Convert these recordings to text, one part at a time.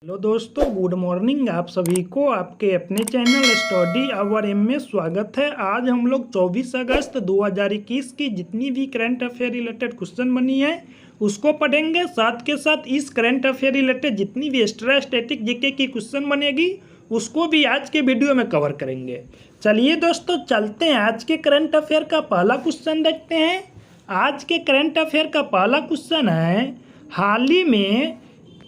Hello दोस्तों, good morning. आप सभी को आपके अपने चैनल स्टडी आवर एम में स्वागत है। आज हम लोग 24 अगस्त 2021 की जितनी भी करंट अफेयर रिलेटेड क्वेश्चन बनी है उसको पढ़ेंगे। साथ के साथ इस करंट अफेयर रिलेटेड जितनी भी एक्स्ट्रा स्टैटिक जीके की क्वेश्चन बनेगी उसको भी आज के वीडियो में कवर करेंगे। चलिए दोस्तों चलते हैं, आज के करंट अफेयर का पहला क्वेश्चन देखते हैं। आज के करंट अफेयर का पहला क्वेश्चन है,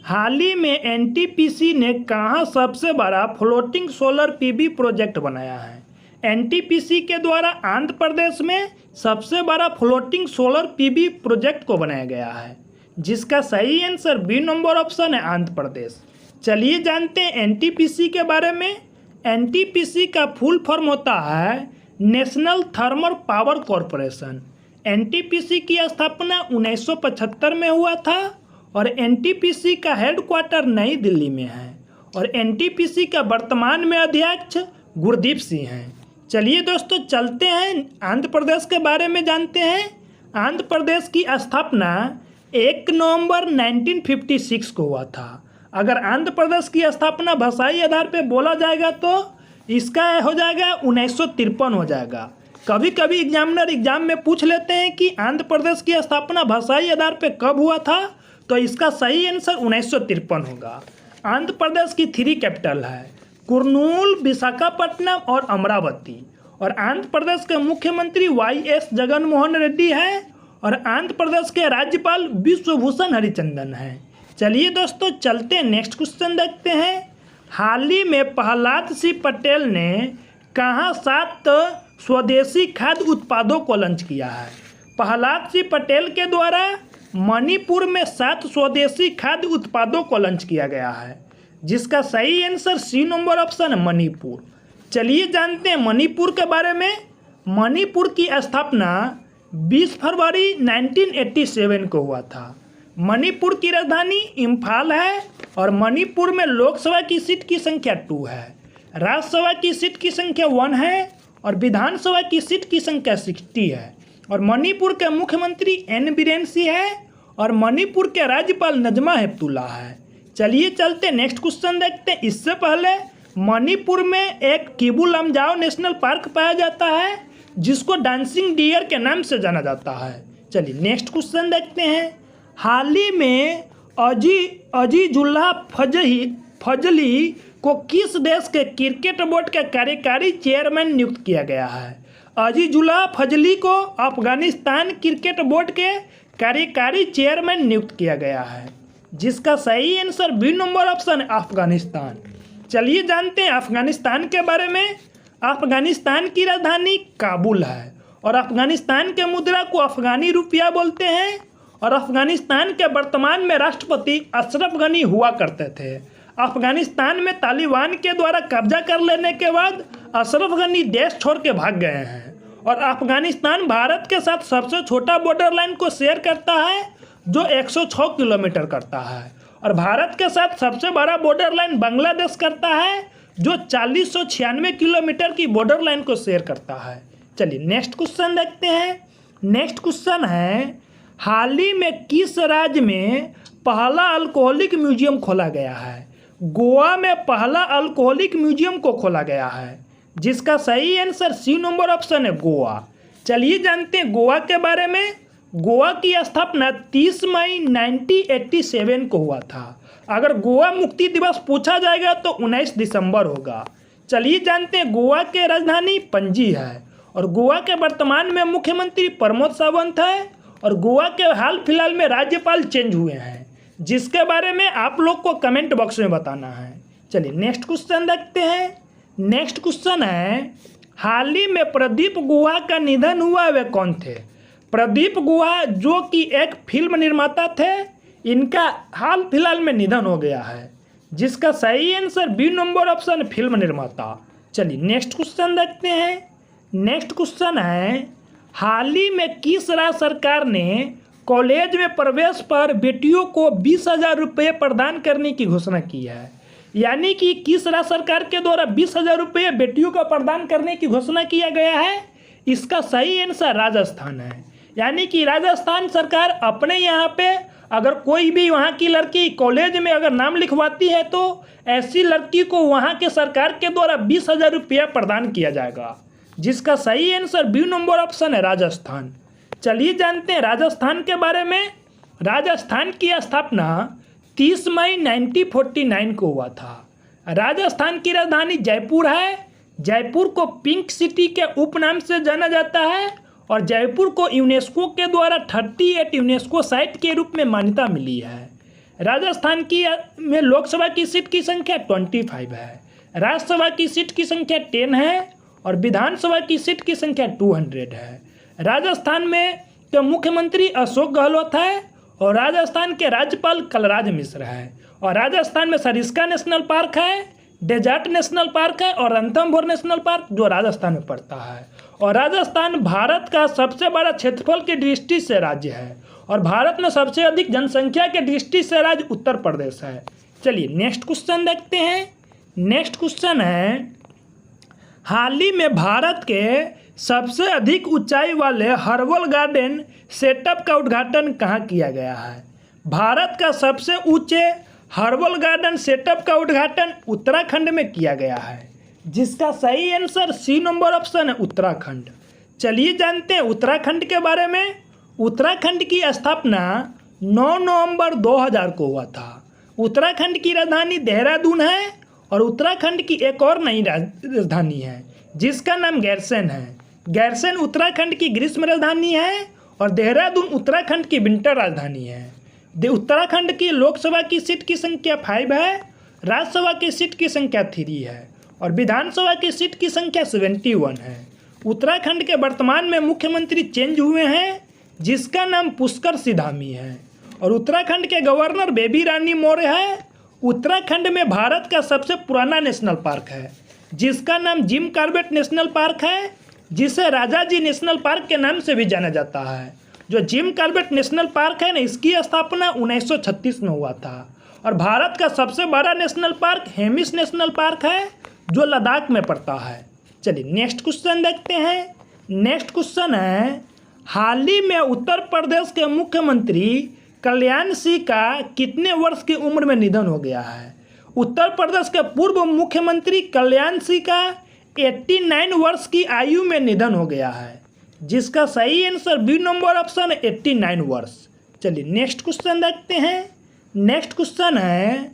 हाल ही में एनटीपीसी ने कहाँ सबसे बड़ा फ्लोटिंग सोलर पीवी प्रोजेक्ट बनाया है? एनटीपीसी के द्वारा आंध्र प्रदेश में सबसे बड़ा फ्लोटिंग सोलर पीवी प्रोजेक्ट को बनाया गया है, जिसका सही आंसर बी नंबर ऑप्शन है, आंध्र प्रदेश। चलिए जानते हैं एनटीपीसी के बारे में। एनटीपीसी का फुल फॉर्म होता है national thermal power corporation. NTPC की स्थापना 1975 में हुआ था और एनटीपीसी का हेडक्वार्टर नई दिल्ली में है और एनटीपीसी का वर्तमान में अध्यक्ष गुरदीप सिंह हैं। चलिए दोस्तों चलते हैं आंध्र प्रदेश के बारे में जानते हैं। आंध्र प्रदेश की स्थापना 1 नवंबर 1956 को हुआ था। अगर आंध्र प्रदेश की स्थापना भाषाई आधार पर बोला जाएगा तो इसका हो जाएगा 1953 हो जाएगा। कभी कभी एग्जामिनर एग्जाम में पूछ लेते हैं कि आंध्र प्रदेश की स्थापना भाषाई आधार पर कब हुआ था, तो इसका सही आंसर 1953 होगा। आंध्र प्रदेश की 3 कैपिटल है, कुर्नूल, विशाखापट्टनम और अमरावती। और आंध्र प्रदेश के मुख्यमंत्री वाई.एस. जगनमोहन रेड्डी है और आंध्र प्रदेश के राज्यपाल विश्वभूषण हरिचंदन हैं। चलिए दोस्तों चलते हैं नेक्स्ट क्वेश्चन देखते हैं। हाल ही में प्रहलाद सिंह पटेल ने कहाँ 7 स्वदेशी खाद्य उत्पादों को लॉन्च किया है? प्रहलाद सिंह पटेल के द्वारा मणिपुर में 7 स्वदेशी खाद्य उत्पादों को लॉन्च किया गया है, जिसका सही आंसर सी नंबर ऑप्शन है, मणिपुर। चलिए जानते हैं मणिपुर के बारे में। मणिपुर की स्थापना 20 फरवरी 1987 को हुआ था। मणिपुर की राजधानी इम्फाल है और मणिपुर में लोकसभा की सीट की संख्या 2 है, राज्यसभा की सीट की संख्या 1 है और विधानसभा की सीट की संख्या 60 है। और मणिपुर के मुख्यमंत्री एन बीरेन सिंह है और मणिपुर के राज्यपाल नजमा हेपतुल्ला है। चलिए चलते नेक्स्ट क्वेश्चन देखते हैं। इससे पहले मणिपुर में एक किबू लमजाओ नेशनल पार्क पाया जाता है, जिसको डांसिंग डियर के नाम से जाना जाता है। चलिए नेक्स्ट क्वेश्चन देखते हैं। हाल ही में अजीजुल्लाह फजली को किस देश के क्रिकेट बोर्ड के कार्यकारी चेयरमैन नियुक्त किया गया है? अजीजुल्लाह फजली को अफगानिस्तान क्रिकेट बोर्ड के कार्यकारी चेयरमैन नियुक्त किया गया है, जिसका सही आंसर बी नंबर ऑप्शन है, अफगानिस्तान। चलिए जानते हैं अफगानिस्तान के बारे में। अफगानिस्तान की राजधानी काबुल है और अफगानिस्तान के मुद्रा को अफगानी रुपया बोलते हैं और अफगानिस्तान के वर्तमान में राष्ट्रपति अशरफ गनी हुआ करते थे। अफगानिस्तान में तालिबान के द्वारा कब्जा कर लेने के बाद अशरफ गनी देश छोड़ के भाग गए हैं और अफगानिस्तान भारत के साथ सबसे छोटा बॉर्डर लाइन को शेयर करता है, जो 106 किलोमीटर करता है। और भारत के साथ सबसे बड़ा बॉर्डर लाइन बांग्लादेश करता है, जो 4096 किलोमीटर की बॉर्डर लाइन को शेयर करता है। चलिए नेक्स्ट क्वेश्चन देखते हैं। नेक्स्ट क्वेश्चन है, हाल ही में किस राज्य में पहला अल्कोहलिक म्यूजियम खोला गया है? गोवा में पहला अल्कोहलिक म्यूजियम को खोला गया है, जिसका सही आंसर सी नंबर ऑप्शन है, गोवा। चलिए जानते हैं गोवा के बारे में। गोवा की स्थापना 30 मई 1987 को हुआ था। अगर गोवा मुक्ति दिवस पूछा जाएगा तो 19 दिसंबर होगा। चलिए जानते हैं गोवा के राजधानी पणजी है और गोवा के वर्तमान में मुख्यमंत्री प्रमोद सावंत है और गोवा के हाल फिलहाल में राज्यपाल चेंज हुए हैं, जिसके बारे में आप लोग को कमेंट बॉक्स में बताना है। चलिए नेक्स्ट क्वेश्चन देखते हैं। नेक्स्ट क्वेश्चन है, हाल ही में प्रदीप गुहा का निधन हुआ, वे कौन थे? प्रदीप गुहा जो कि एक फिल्म निर्माता थे, इनका हाल फिलहाल में निधन हो गया है, जिसका सही answer B number option film निर्माता। चलिए नेक्स्ट क्वेश्चन देखते हैं। नेक्स्ट क्वेश्चन है, हाल ही में किस राज्य सरकार ने कॉलेज में प्रवेश पर बेटियों को 20,000 रुपये प्रदान करने की घोषणा की है? यानी कि किस राज्य सरकार के द्वारा 20,000 रुपये बेटियों को प्रदान करने की घोषणा किया गया है? इसका सही आंसर राजस्थान है। यानी कि राजस्थान सरकार अपने यहाँ पे अगर कोई भी वहाँ की लड़की कॉलेज में अगर नाम लिखवाती है तो ऐसी लड़की को वहाँ के सरकार के द्वारा 20,000 रुपया प्रदान किया जाएगा, जिसका सही आंसर बी नंबर ऑप्शन है राजस्थान। चलिए जानते हैं राजस्थान के बारे में। राजस्थान की स्थापना 30 मई 1949 को हुआ था। राजस्थान की राजधानी जयपुर है। जयपुर को पिंक सिटी के उपनाम से जाना जाता है और जयपुर को यूनेस्को के द्वारा 38 यूनेस्को साइट के रूप में मान्यता मिली है। राजस्थान की में लोकसभा की सीट की संख्या 25 है, राज्यसभा की सीट की संख्या 10 है और विधानसभा की सीट की संख्या 200 है। राजस्थान में के मुख्यमंत्री अशोक गहलोत है और राजस्थान के राज्यपाल कलराज मिश्र है। और राजस्थान में सरिस्का नेशनल पार्क है, डेजर्ट नेशनल पार्क है और रणथंभौर नेशनल पार्क जो राजस्थान में पड़ता है। और राजस्थान भारत का सबसे बड़ा क्षेत्रफल की दृष्टि से राज्य है और भारत में सबसे अधिक जनसंख्या के दृष्टि से राज्य उत्तर प्रदेश है। चलिए नेक्स्ट क्वेश्चन देखते हैं। नेक्स्ट क्वेश्चन है, हाल ही में भारत के सबसे अधिक ऊंचाई वाले हर्बल गार्डन सेटअप का उद्घाटन कहाँ किया गया है? भारत का सबसे ऊंचे हर्बल गार्डन सेटअप का उद्घाटन उत्तराखंड में किया गया है, जिसका सही आंसर सी नंबर ऑप्शन है उत्तराखंड। चलिए जानते हैं उत्तराखंड के बारे में। उत्तराखंड की स्थापना 9 नवंबर 2000 को हुआ था। उत्तराखंड की राजधानी देहरादून है और उत्तराखंड की एक और नई राजधानी है जिसका नाम गैरसैंण है। गैरसैंण उत्तराखंड की ग्रीष्म राजधानी है और देहरादून उत्तराखंड की विंटर राजधानी है। उत्तराखंड की लोकसभा की सीट की संख्या 5 है, राज्यसभा की सीट की संख्या 3 है और विधानसभा की सीट की संख्या 71 है। उत्तराखंड के वर्तमान में मुख्यमंत्री चेंज हुए हैं जिसका नाम पुष्कर सिधामी है और उत्तराखंड के गवर्नर बेबी रानी मौर्य है। उत्तराखंड में भारत का सबसे पुराना नेशनल पार्क है जिसका नाम जिम कॉर्बेट नेशनल पार्क है, जिसे राजाजी नेशनल पार्क के नाम से भी जाना जाता है। जो जिम कॉर्बेट नेशनल पार्क है ना, इसकी स्थापना 1936 में हुआ था। और भारत का सबसे बड़ा national park Hemis national park है जो लद्दाख में पड़ता है। चलिए नेक्स्ट क्वेश्चन देखते हैं। नेक्स्ट क्वेश्चन है, हाल ही में उत्तर प्रदेश के मुख्यमंत्री कल्याण सिंह का कितने वर्ष की उम्र में निधन हो गया है? उत्तर प्रदेश के पूर्व मुख्यमंत्री कल्याण सिंह का 89 वर्ष की आयु में निधन हो गया है, जिसका सही आंसर बी नंबर ऑप्शन है 89 वर्ष। चलिए नेक्स्ट क्वेश्चन देखते हैं। नेक्स्ट क्वेश्चन है,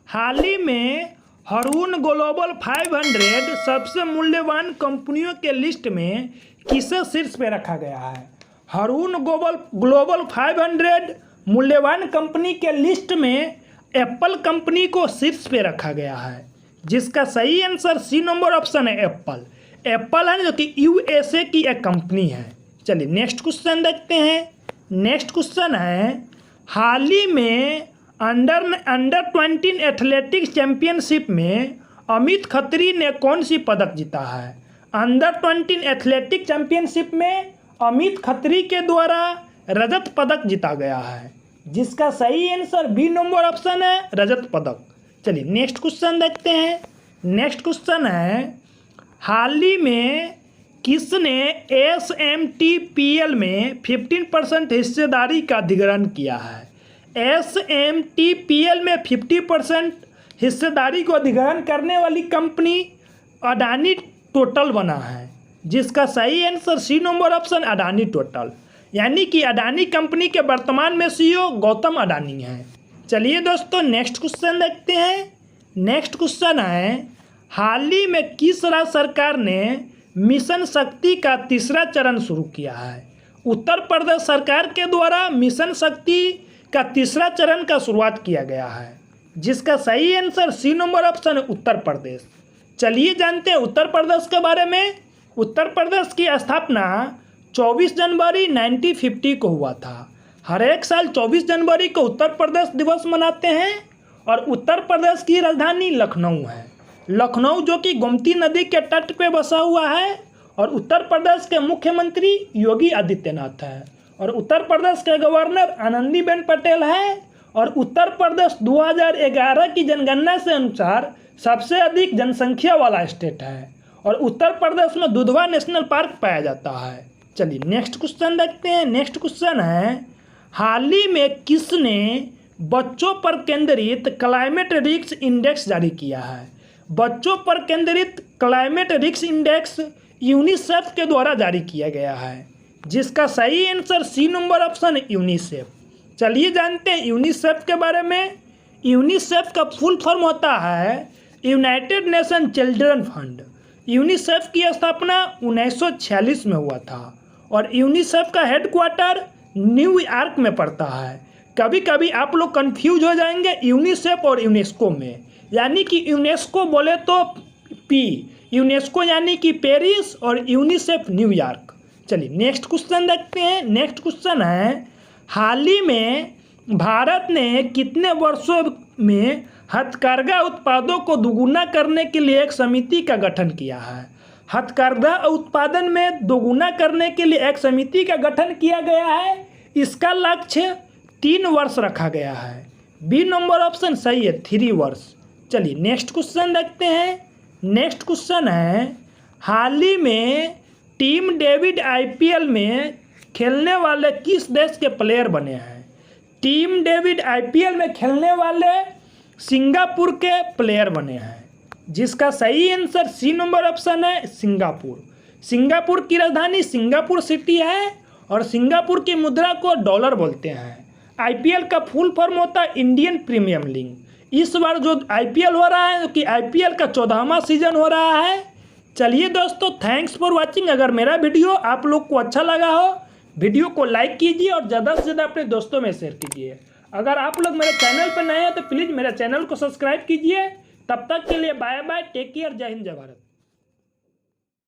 हाल ही में रून ग्लोबल 500 सबसे मूल्यवान कंपनियों के लिस्ट में किसे शीर्ष पे रखा गया है? रून ग्लोबल 500 मूल्यवान कंपनी के लिस्ट में एप्पल कंपनी को शीर्ष पे रखा गया है, जिसका सही आंसर सी नंबर ऑप्शन है एप्पल। एप्पल है जो कि यूएसए की एक कंपनी है। चलिए नेक्स्ट क्वेश्चन देखते हैं। नेक्स्ट क्वेश्चन है, हाल ही में अंडर 20 एथलेटिक्स चैंपियनशिप में अमित खत्री ने कौन सी पदक जीता है? अंडर 20 एथलेटिक्स चैंपियनशिप में अमित खत्री के द्वारा रजत पदक जीता गया है, जिसका सही आंसर बी नंबर ऑप्शन है रजत पदक। चलिए नेक्स्ट क्वेश्चन देखते हैं। नेक्स्ट क्वेश्चन है, हाल ही में किसने SMTPL में 15% हिस्सेदारी का अधिग्रहण किया है? SMTPL में 50% हिस्सेदारी को अधिग्रहण करने वाली कंपनी अडानी टोटल बना है, जिसका सही answer C number option Adani total. यानी कि अडानी कंपनी के वर्तमान में CEO गौतम अडानी हैं। चलिए दोस्तों नेक्स्ट क्वेश्चन देखते हैं। नेक्स्ट क्वेश्चन है, हाल ही में किस राज्य सरकार ने मिशन शक्ति का तीसरा चरण शुरू किया है? उत्तर प्रदेश सरकार के द्वारा मिशन शक्ति का तीसरा चरण का शुरुआत किया गया है, जिसका सही आंसर सी नंबर ऑप्शन है उत्तर प्रदेश। चलिए जानते हैं उत्तर प्रदेश के बारे में। उत्तर प्रदेश की स्थापना 24 जनवरी 1950 को हुआ था। हर एक साल 24 जनवरी को उत्तर प्रदेश दिवस मनाते हैं और उत्तर प्रदेश की राजधानी लखनऊ है। लखनऊ जो कि गोमती नदी के तट पे बसा हुआ है और उत्तर प्रदेश के मुख्यमंत्री योगी आदित्यनाथ है और उत्तर प्रदेश के गवर्नर आनंदीबेन पटेल है। और उत्तर प्रदेश 2011 की जनगणना से अनुसार सबसे अधिक जनसंख्या वाला स्टेट है और उत्तर प्रदेश में दुधवा नेशनल पार्क पाया जाता है। चलिए नेक्स्ट क्वेश्चन देखते हैं। नेक्स्ट क्वेश्चन है, हाल ही में किसने बच्चों पर केंद्रित क्लाइमेट रिस्क इंडेक्स जारी किया है? बच्चों पर केंद्रित क्लाइमेट रिस्क इंडेक्स यूनिसेफ के द्वारा जारी किया गया है, जिसका सही answer C number option UNICEF. चलिए जानते हैं यूनिसेफ के बारे में। यूनिसेफ का फुल फॉर्म होता है United nation children fund. UNICEF की स्थापना 1946 में हुआ था और यूनिसेफ का हेडक्वार्टर न्यूयॉर्क में पड़ता है। कभी कभी आप लोग कंफ्यूज हो जाएंगे यूनिसेफ और यूनेस्को में, यानी कि यूनेस्को बोले तो यूनेस्को यानी कि पेरिस और यूनिसेफ न्यूयॉर्क। चलिए नेक्स्ट क्वेश्चन देखते हैं। नेक्स्ट क्वेश्चन है, हाल ही में भारत ने कितने वर्षों में हथकरघा उत्पादों को दोगुना करने के लिए एक समिति का गठन किया है? हथकरघा उत्पादन में दोगुना करने के लिए एक समिति का गठन किया गया है। इसका लक्ष्य 3 वर्ष रखा गया है। बी नंबर ऑप्शन सही है, 3 वर्ष। चलिए नेक्स्ट क्वेश्चन देखते हैं। नेक्स्ट क्वेश्चन है, हाल ही में टीम डेविड आईपीएल में खेलने वाले किस देश के प्लेयर बने हैं? टीम डेविड आईपीएल में खेलने वाले सिंगापुर के प्लेयर बने हैं, जिसका सही आंसर सी नंबर ऑप्शन है सिंगापुर। सिंगापुर की राजधानी सिंगापुर सिटी है और सिंगापुर की मुद्रा को डॉलर बोलते हैं। आईपीएल का फुल फॉर्म होता है इंडियन प्रीमियर लीग। इस बार जो आईपीएल हो रहा है कि आईपीएल का 14वां सीजन हो रहा है। चलिए दोस्तों, थैंक्स फॉर वाचिंग। अगर मेरा वीडियो आप लोग को अच्छा लगा हो, वीडियो को लाइक कीजिए और ज़्यादा से ज़्यादा अपने दोस्तों में शेयर कीजिए। अगर आप लोग मेरे चैनल पर नए हैं तो प्लीज़ मेरे चैनल को सब्सक्राइब कीजिए। तब तक के लिए बाय बाय, टेक केयर, जय हिंद, जय भारत।